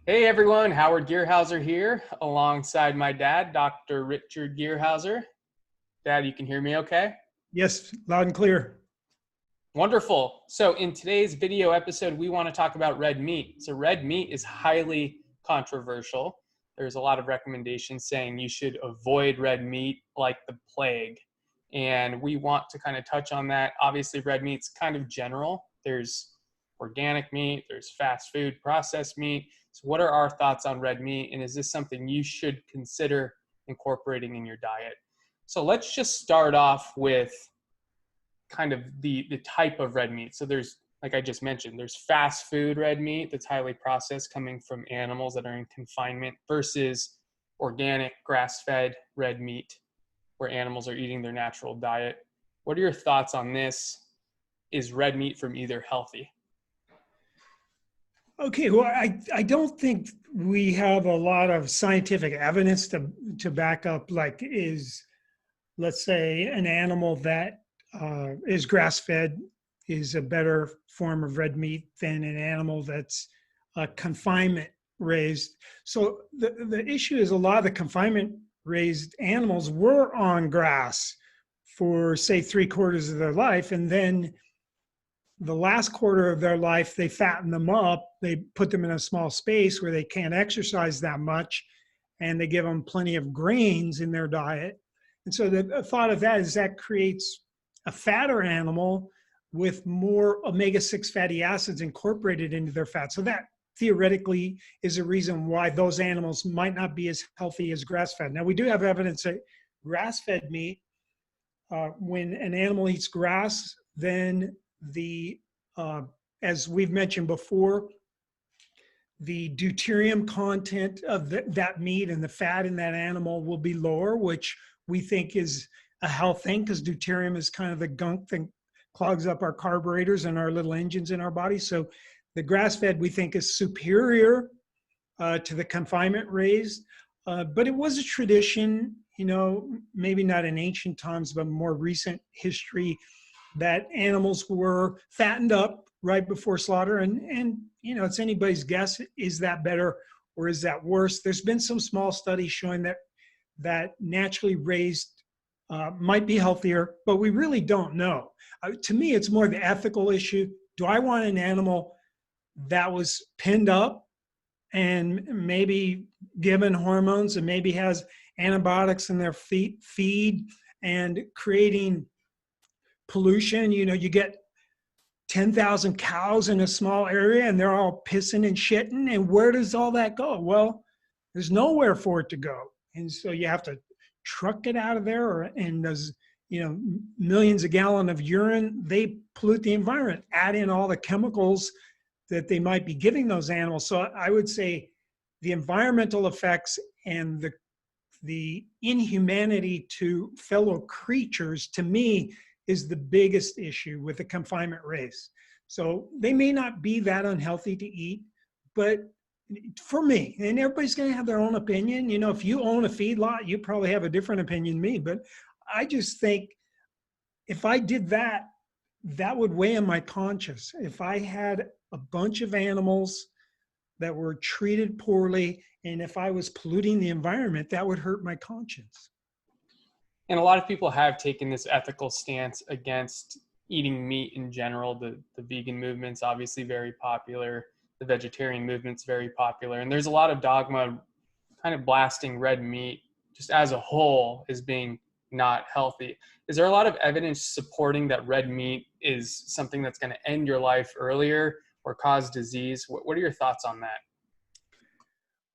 Hey everyone, Howard Gearhauser here, alongside my dad, Dr. Richard Gearhauser. Dad, you can hear me okay? Yes, loud and clear. Wonderful. So in today's video episode, we want to talk about red meat. So red meat is highly controversial. There's a lot of recommendations saying you should avoid red meat like the plague. And we want to kind of touch on that. Obviously, red meat's kind of general. There's organic meat, there's fast food, processed meat. So what are our thoughts on red meat? And is this something you should consider incorporating in your diet? So let's just start off with kind of the type of red meat. So there's, like I just mentioned, there's fast food red meat that's highly processed coming from animals that are in confinement versus organic grass-fed red meat where animals are eating their natural diet. What are your thoughts on this? Is red meat from either healthy? Okay, well, I don't think we have a lot of scientific evidence to back up, like, let's say, an animal that is grass-fed is a better form of red meat than an animal that's confinement raised. So the issue is a lot of the confinement raised animals were on grass for, say, 3/4 of their life, and then the last quarter of their life, they fatten them up. They put them in a small space where they can't exercise that much, and they give them plenty of grains in their diet. And so the thought of that is that creates a fatter animal with more omega-6 fatty acids incorporated into their fat. So that theoretically is a reason why those animals might not be as healthy as grass-fed. Now, we do have evidence that grass-fed meat, when an animal eats grass, then the as we've mentioned before, the deuterium content of that meat and the fat in that animal will be lower, which we think is a health thing, because deuterium is kind of the gunk that clogs up our carburetors and our little engines in our body. So the grass-fed, we think, is superior to the confinement raised. But it was a tradition, maybe not in ancient times, but more recent history, that animals were fattened up right before slaughter. And it's anybody's guess, is that better or is that worse? There's been some small studies showing that naturally raised might be healthier, but we really don't know. To me, it's more the ethical issue. Do I want an animal that was pinned up and maybe given hormones and maybe has antibiotics in their feed and creating pollution? You get 10,000 cows in a small area and they're all pissing and shitting. And where does all that go? Well, there's nowhere for it to go. And so you have to truck it out of there, and those, millions of gallons of urine, they pollute the environment, add in all the chemicals that they might be giving those animals. So I would say the environmental effects and the inhumanity to fellow creatures, to me, is the biggest issue with the confinement race. So they may not be that unhealthy to eat, but for me, and everybody's going to have their own opinion. If you own a feedlot, you probably have a different opinion than me. But I just think if I did that, that would weigh on my conscience. If I had a bunch of animals that were treated poorly, and if I was polluting the environment, that would hurt my conscience. And a lot of people have taken this ethical stance against eating meat in general. The vegan movement's obviously very popular. The vegetarian movement's very popular. And there's a lot of dogma kind of blasting red meat just as a whole as being not healthy. Is there a lot of evidence supporting that red meat is something that's going to end your life earlier or cause disease? What are your thoughts on that?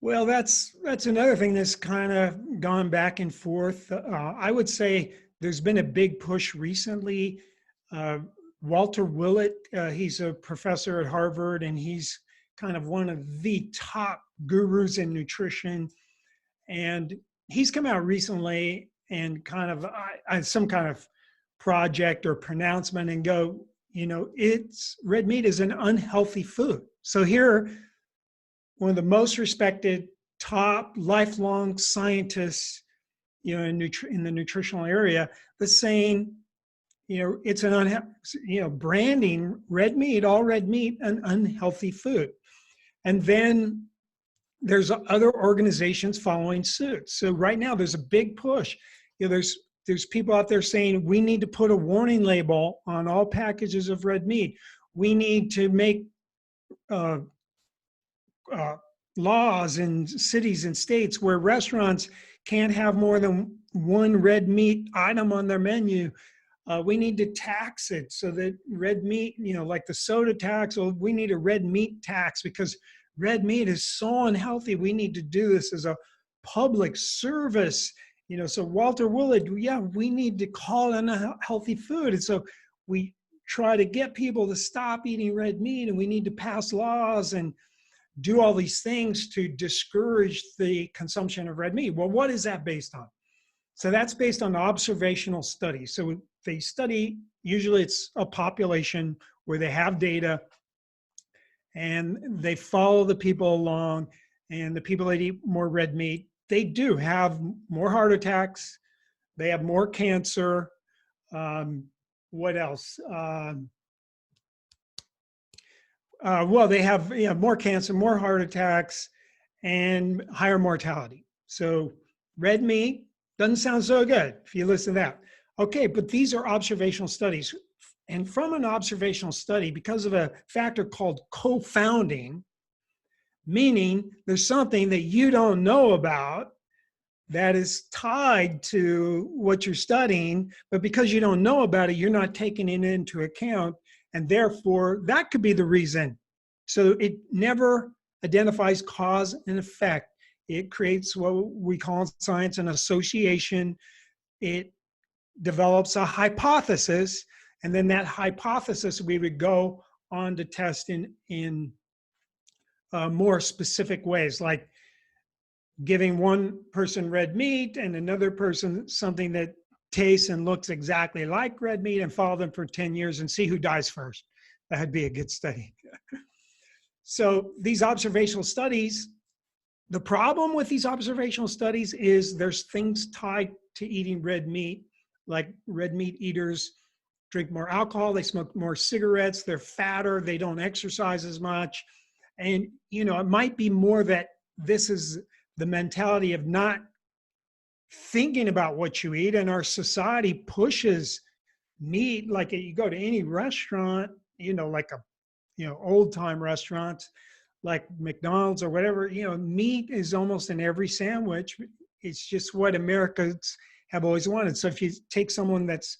Well, that's another thing that's kind of gone back and forth. I would say there's been a big push recently. Walter Willett, he's a professor at Harvard, and he's kind of one of the top gurus in nutrition. And he's come out recently and kind of some kind of project or pronouncement and go, it's red meat is an unhealthy food. So here, one of the most respected, top, lifelong scientists, in the nutritional area, that's saying, it's an branding red meat, all red meat, an unhealthy food. And then there's other organizations following suit. So right now there's a big push. There's people out there saying we need to put a warning label on all packages of red meat. We need to make uh, laws in cities and states where restaurants can't have more than one red meat item on their menu. We need to tax it so that red meat, like the soda tax, well, we need a red meat tax because red meat is so unhealthy. We need to do this as a public service. So Walter Willard, yeah, we need to call it unhealthy food. And so we try to get people to stop eating red meat, and we need to pass laws and do all these things to discourage the consumption of red meat. Well, what is that based on? So that's based on observational studies. So they study, usually it's a population where they have data and they follow the people along, and the people that eat more red meat, they do have more heart attacks, they have more cancer. What else? Well, they have more cancer, more heart attacks, and higher mortality. So red meat doesn't sound so good if you listen to that. Okay, but these are observational studies. And from an observational study, because of a factor called confounding, meaning there's something that you don't know about that is tied to what you're studying, but because you don't know about it, you're not taking it into account. And therefore, that could be the reason. So it never identifies cause and effect. It creates what we call in science an association. It develops a hypothesis, and then that hypothesis we would go on to test in more specific ways, like giving one person red meat and another person something that tastes and looks exactly like red meat, and follow them for 10 years and see who dies first. That'd be a good study. So these observational studies, the problem with these observational studies is there's things tied to eating red meat, like red meat eaters drink more alcohol, they smoke more cigarettes, they're fatter, they don't exercise as much. And, it might be more that this is the mentality of not thinking about what you eat, and our society pushes meat. Like you go to any restaurant, like old time restaurants like McDonald's or whatever, meat is almost in every sandwich. It's just what Americans have always wanted. So if you take someone that's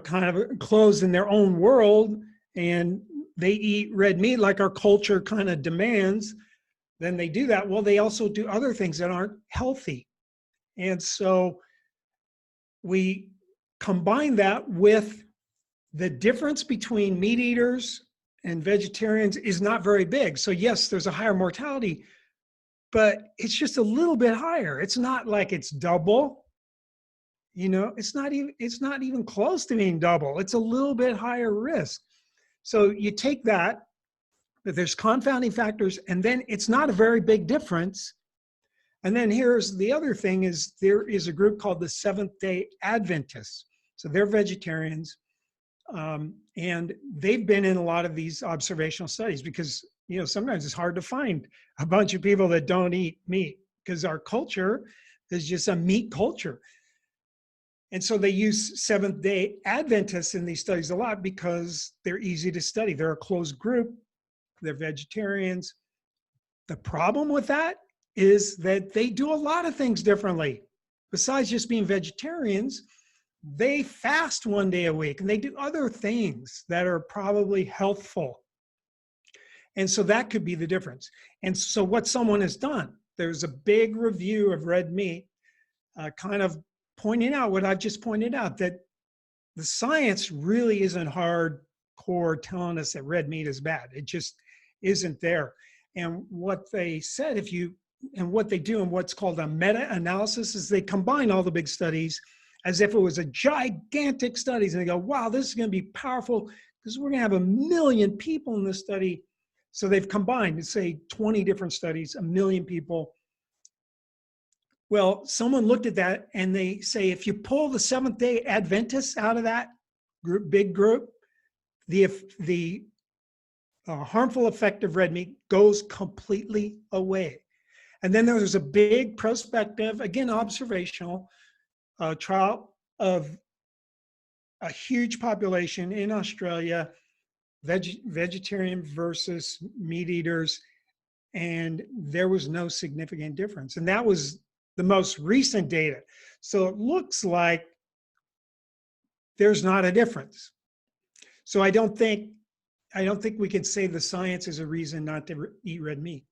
kind of closed in their own world and they eat red meat like our culture kind of demands, then they do that. Well, they also do other things that aren't healthy. And so we combine that with the difference between meat eaters and vegetarians is not very big. So yes, there's a higher mortality, but it's just a little bit higher. It's not like it's double. It's not even close to being double. It's a little bit higher risk. So you take that, but there's confounding factors, and then it's not a very big difference. And then here's the other thing is there is a group called the Seventh-day Adventists. So they're vegetarians, and they've been in a lot of these observational studies because, sometimes it's hard to find a bunch of people that don't eat meat because our culture is just a meat culture. And so they use Seventh-day Adventists in these studies a lot because they're easy to study. They're a closed group. They're vegetarians. The problem with that is that they do a lot of things differently. Besides just being vegetarians, they fast one day a week and they do other things that are probably healthful. And so that could be the difference. And so what someone has done, there's a big review of red meat, kind of pointing out what I've just pointed out, that the science really isn't hardcore telling us that red meat is bad. It just isn't there. And what they said, what they do in what's called a meta-analysis is they combine all the big studies as if it was a gigantic studies. And they go, wow, this is going to be powerful because we're going to have 1 million people in this study. So they've combined, say, 20 different studies, 1 million people. Well, someone looked at that and they say, if you pull the Seventh-day Adventists out of that group, big group, the harmful effect of red meat goes completely away. And then there was a big prospective, again, observational trial of a huge population in Australia, vegetarian versus meat eaters, and there was no significant difference. And that was the most recent data. So it looks like there's not a difference. So I don't think we can say the science is a reason not to eat red meat.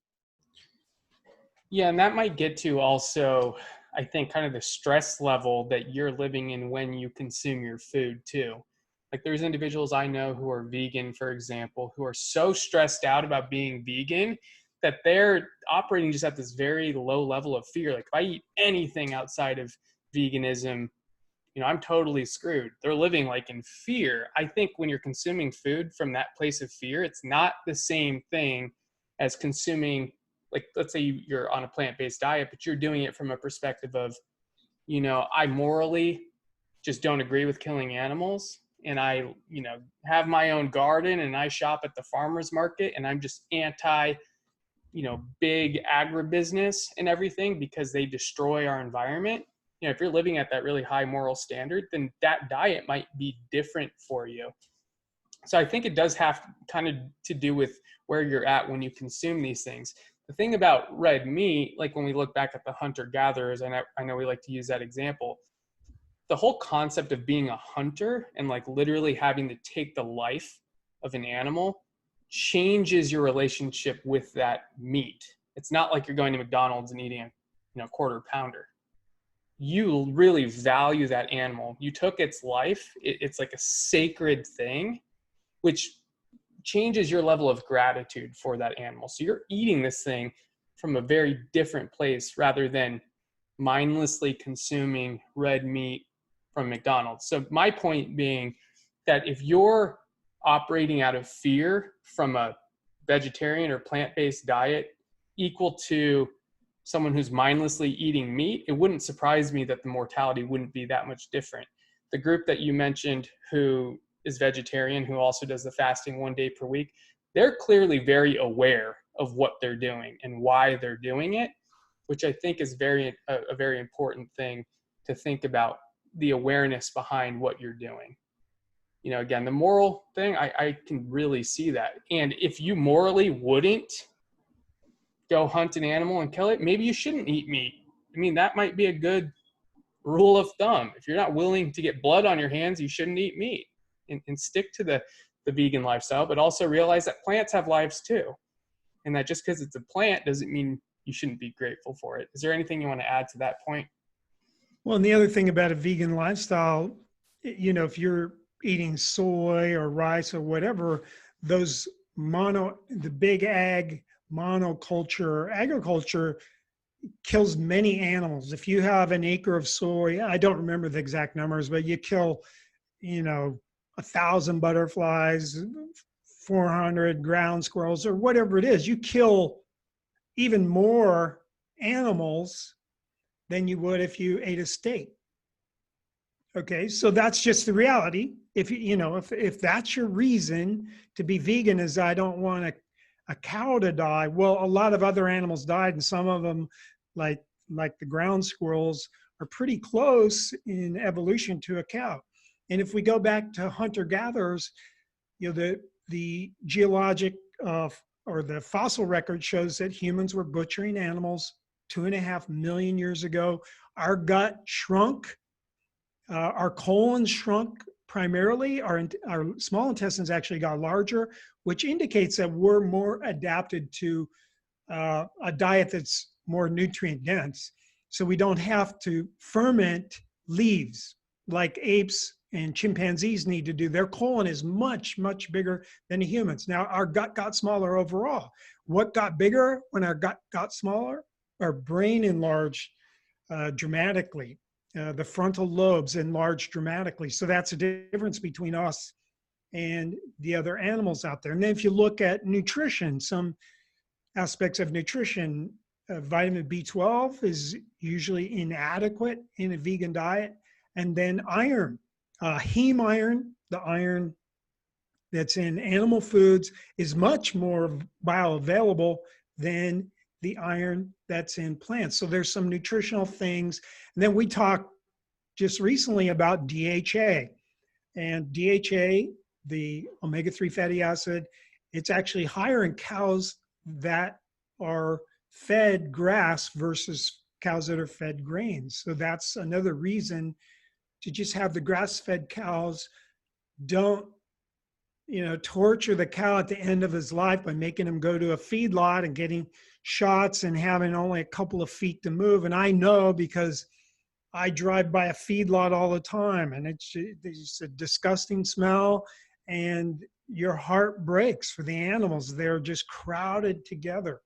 Yeah, and that might get to also, I think, kind of the stress level that you're living in when you consume your food too. Like there's individuals I know who are vegan, for example, who are so stressed out about being vegan that they're operating just at this very low level of fear. Like if I eat anything outside of veganism, I'm totally screwed. They're living like in fear. I think when you're consuming food from that place of fear, it's not the same thing as consuming, like, let's say you're on a plant-based diet, but you're doing it from a perspective of, I morally just don't agree with killing animals. And I, have my own garden and I shop at the farmer's market and I'm just anti, big agribusiness and everything because they destroy our environment. If you're living at that really high moral standard, then that diet might be different for you. So I think it does have kind of to do with where you're at when you consume these things. The thing about red meat, like when we look back at the hunter-gatherers, and I know we like to use that example, the whole concept of being a hunter and like literally having to take the life of an animal changes your relationship with that meat. It's not like you're going to McDonald's and eating a quarter pounder. You really value that animal. You took its life. It's like a sacred thing, which changes your level of gratitude for that animal. So you're eating this thing from a very different place rather than mindlessly consuming red meat from McDonald's. So my point being that if you're operating out of fear from a vegetarian or plant-based diet equal to someone who's mindlessly eating meat, it wouldn't surprise me that the mortality wouldn't be that much different. The group that you mentioned who is vegetarian, who also does the fasting 1 day per week, they're clearly very aware of what they're doing and why they're doing it, which I think is a very important thing to think about, the awareness behind what you're doing. Again, the moral thing, I can really see that. And if you morally wouldn't go hunt an animal and kill it, maybe you shouldn't eat meat. I mean, that might be a good rule of thumb. If you're not willing to get blood on your hands, you shouldn't eat meat, and stick to the vegan lifestyle, but also realize that plants have lives too. And that just because it's a plant doesn't mean you shouldn't be grateful for it. Is there anything you want to add to that point? Well, and the other thing about a vegan lifestyle, if you're eating soy or rice or whatever, the big ag monoculture agriculture kills many animals. If you have an acre of soy, I don't remember the exact numbers, but you kill, 1,000 butterflies, 400 ground squirrels, or whatever it is. You kill even more animals than you would if you ate a steak. Okay, so that's just the reality. If that's your reason to be vegan, is I don't want a cow to die. Well, a lot of other animals died, and some of them, like the ground squirrels, are pretty close in evolution to a cow. And if we go back to hunter-gatherers, the geologic or the fossil record shows that humans were butchering animals 2.5 million years ago. Our gut shrunk. Our colon shrunk primarily. Our small intestines actually got larger, which indicates that we're more adapted to a diet that's more nutrient dense. So we don't have to ferment leaves like apes and chimpanzees need to do. Their colon is much, much bigger than the humans. Now, our gut got smaller overall. What got bigger when our gut got smaller? Our brain enlarged dramatically. The frontal lobes enlarged dramatically. So that's a difference between us and the other animals out there. And then if you look at nutrition, some aspects of nutrition, vitamin B12 is usually inadequate in a vegan diet. And then iron, heme iron, the iron that's in animal foods is much more bioavailable than the iron that's in plants. So there's some nutritional things. And then we talked just recently about DHA. And DHA, the omega-3 fatty acid, it's actually higher in cows that are fed grass versus cows that are fed grains. So that's another reason to just have the grass-fed cows. Don't, torture the cow at the end of his life by making him go to a feedlot and getting shots and having only a couple of feet to move. And I know because I drive by a feedlot all the time, and it's a disgusting smell, and your heart breaks for the animals. They're just crowded together.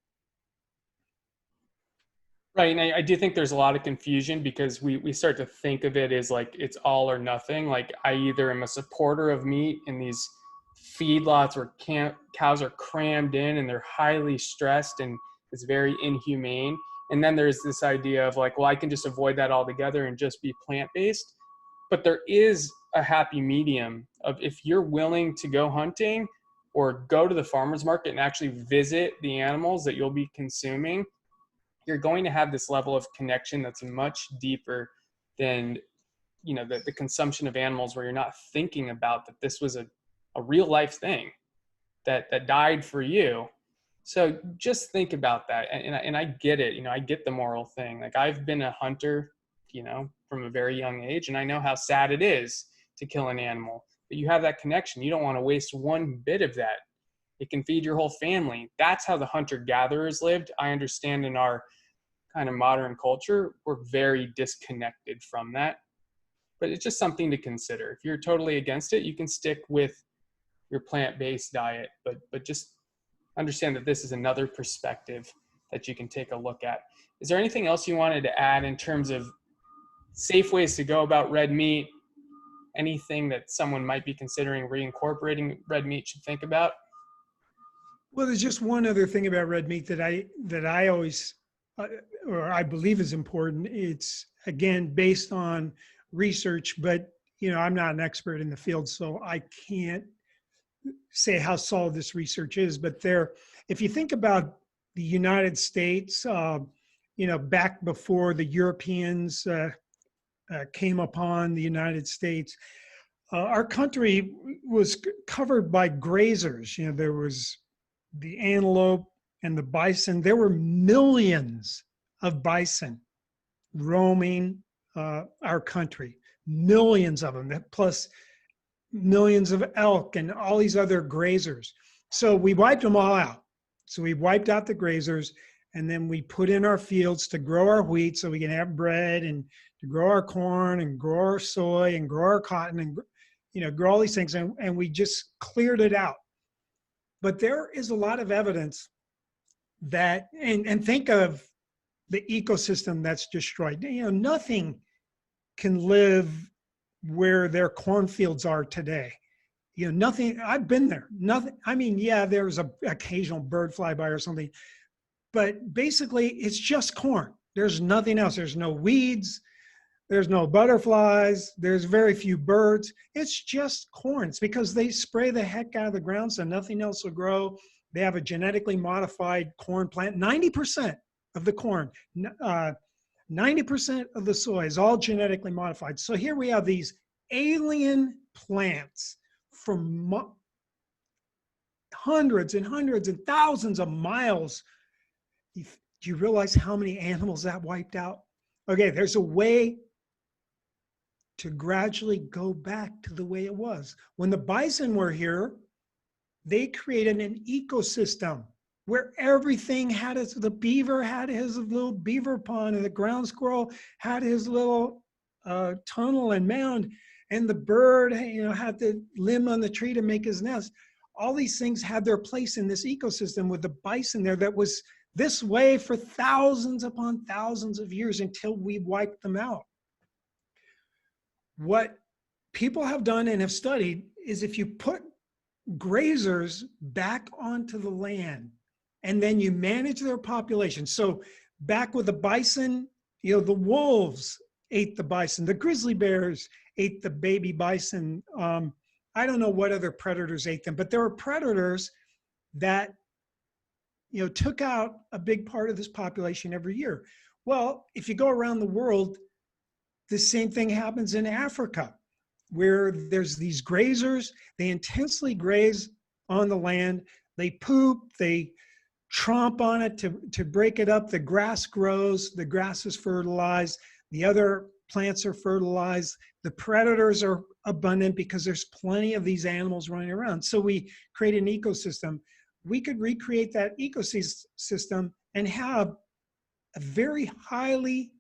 Right, and I do think there's a lot of confusion because we start to think of it as like it's all or nothing. Like I either am a supporter of meat in these feedlots where cows are crammed in and they're highly stressed and it's very inhumane. And then there's this idea of like, well, I can just avoid that altogether and just be plant-based. But there is a happy medium of if you're willing to go hunting or go to the farmer's market and actually visit the animals that you'll be consuming, you're going to have this level of connection that's much deeper than, the consumption of animals where you're not thinking about that this was a real life thing that died for you. So just think about that. And I get it, I get the moral thing. Like I've been a hunter, from a very young age, and I know how sad it is to kill an animal, but you have that connection. You don't want to waste one bit of that. It can feed your whole family. That's how the hunter-gatherers lived. I understand in our kind of modern culture, we're very disconnected from that. But it's just something to consider. If you're totally against it, you can stick with your plant-based diet, but just understand that this is another perspective that you can take a look at. Is there anything else you wanted to add in terms of safe ways to go about red meat? Anything that someone might be considering reincorporating red meat should think about? Well, there's just one other thing about red meat that I always, or I believe is important. It's, again, based on research, but, I'm not an expert in the field, so I can't say how solid this research is. But if you think about the United States, back before the Europeans came upon the United States, our country was covered by grazers. There was the antelope and the bison. There were millions of bison roaming our country, millions of them, plus millions of elk and all these other grazers. So we wiped them all out. So we wiped out the grazers, and then we put in our fields to grow our wheat so we can have bread, and to grow our corn and grow our soy and grow our cotton and grow all these things. And we just cleared it out. But there is a lot of evidence that, and think of the ecosystem that's destroyed. Nothing can live where their cornfields are today. Nothing, I've been there. Nothing, I mean, yeah, there's an occasional bird flyby or something, but basically it's just corn. There's nothing else. There's no weeds. There's no butterflies. There's very few birds. It's just corn. It's because they spray the heck out of the ground so nothing else will grow. They have a genetically modified corn plant. 90% of the corn, 90% of the soy is all genetically modified. So here we have these alien plants from hundreds and hundreds and thousands of miles. Do you realize how many animals that wiped out? Okay, there's a way to gradually go back to the way it was. When the bison were here, they created an ecosystem where everything had the beaver had his little beaver pond, and the ground squirrel had his little tunnel and mound, and the bird, had the limb on the tree to make his nest. All these things had their place in this ecosystem with the bison there that was this way for thousands upon thousands of years until we wiped them out. What people have done and have studied is if you put grazers back onto the land and then you manage their population. So back with the bison, the wolves ate the bison, the grizzly bears ate the baby bison. I don't know what other predators ate them, but there were predators that, took out a big part of this population every year. Well, if you go around the world, the same thing happens in Africa, where there's these grazers. They intensely graze on the land. They poop, they tromp on it to break it up. The grass grows, the grass is fertilized, the other plants are fertilized. The predators are abundant because there's plenty of these animals running around. So we create an ecosystem. We could recreate that ecosystem and have a very highly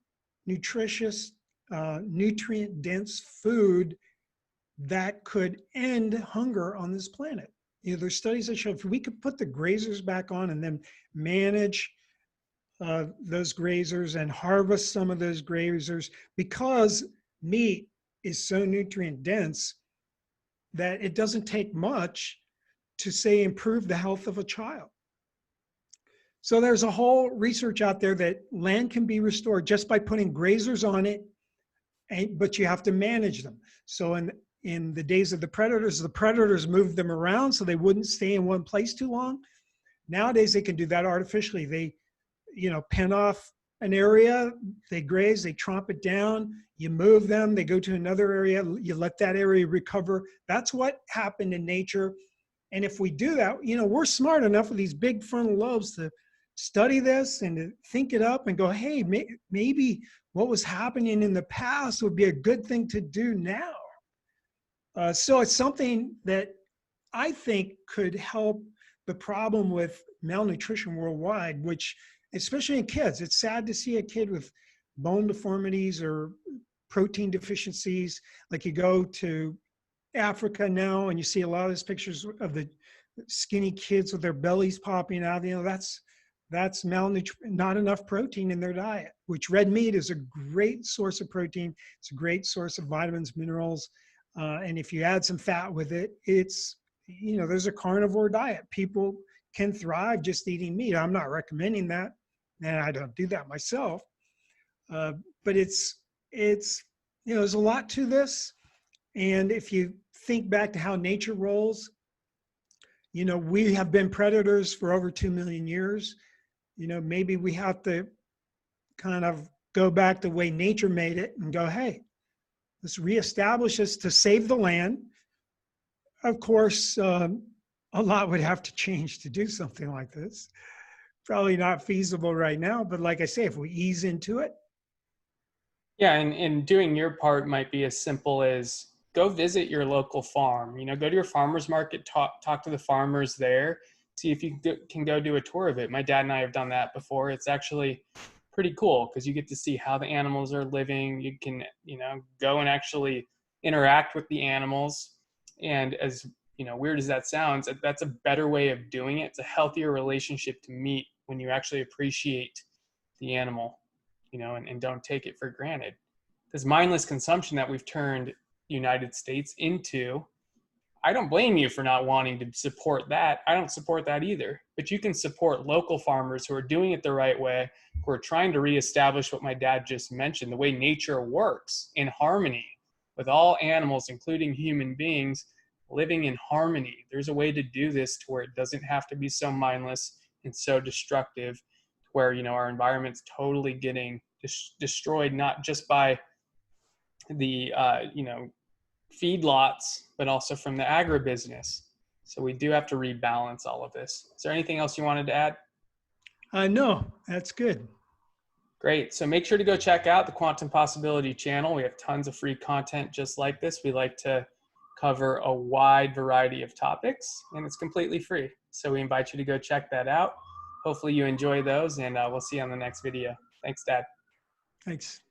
nutritious, nutrient-dense food that could end hunger on this planet. There's studies that show if we could put the grazers back on and then manage those grazers and harvest some of those grazers, because meat is so nutrient dense that it doesn't take much to, say, improve the health of a child. So there's a whole research out there that land can be restored just by putting grazers on it, but you have to manage them. So in the days of the predators moved them around so they wouldn't stay in one place too long. Nowadays they can do that artificially. They, pen off an area, they graze, they tromp it down, you move them, they go to another area, you let that area recover. That's what happened in nature. And if we do that, we're smart enough with these big frontal lobes to study this and to think it up and go, hey, maybe what was happening in the past would be a good thing to do now. So it's something that I think could help the problem with malnutrition worldwide, which, especially in kids, it's sad to see a kid with bone deformities or protein deficiencies. Like you go to Africa now and you see a lot of these pictures of the skinny kids with their bellies popping out. That's malnutrition, not enough protein in their diet, which red meat is a great source of protein. It's a great source of vitamins, minerals. And if you add some fat with it, it's, there's a carnivore diet. People can thrive just eating meat. I'm not recommending that, and I don't do that myself. But it's there's a lot to this. And if you think back to how nature rolls, we have been predators for over 2 million years. Maybe we have to kind of go back the way nature made it and go, hey, let's reestablish this to save the land. Of course, a lot would have to change to do something like this. Probably not feasible right now, but like I say, if we ease into it. Yeah, and doing your part might be as simple as go visit your local farm. Go to your farmer's market, talk to the farmers there, see if you can go do a tour of it. My dad and I have done that before. It's actually pretty cool because you get to see how the animals are living. You can, go and actually interact with the animals. And as, weird as that sounds, that's a better way of doing it. It's a healthier relationship to meat when you actually appreciate the animal, and don't take it for granted. This mindless consumption that we've turned United States into, I don't blame you for not wanting to support that. I don't support that either. But you can support local farmers who are doing it the right way, who are trying to reestablish what my dad just mentioned, the way nature works in harmony with all animals, including human beings, living in harmony. There's a way to do this to where it doesn't have to be so mindless and so destructive, where, our environment's totally getting destroyed, not just by the, feedlots, but also from the agribusiness. So we do have to rebalance all of this. Is there anything else you wanted to add? No, that's good. Great. So make sure to go check out the Quantum Possibility channel. We have tons of free content just like this. We like to cover a wide variety of topics, and it's completely free. So we invite you to go check that out. Hopefully you enjoy those, and we'll see you on the next video. Thanks, Dad. Thanks.